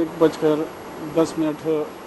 1:10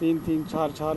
3-3 4-4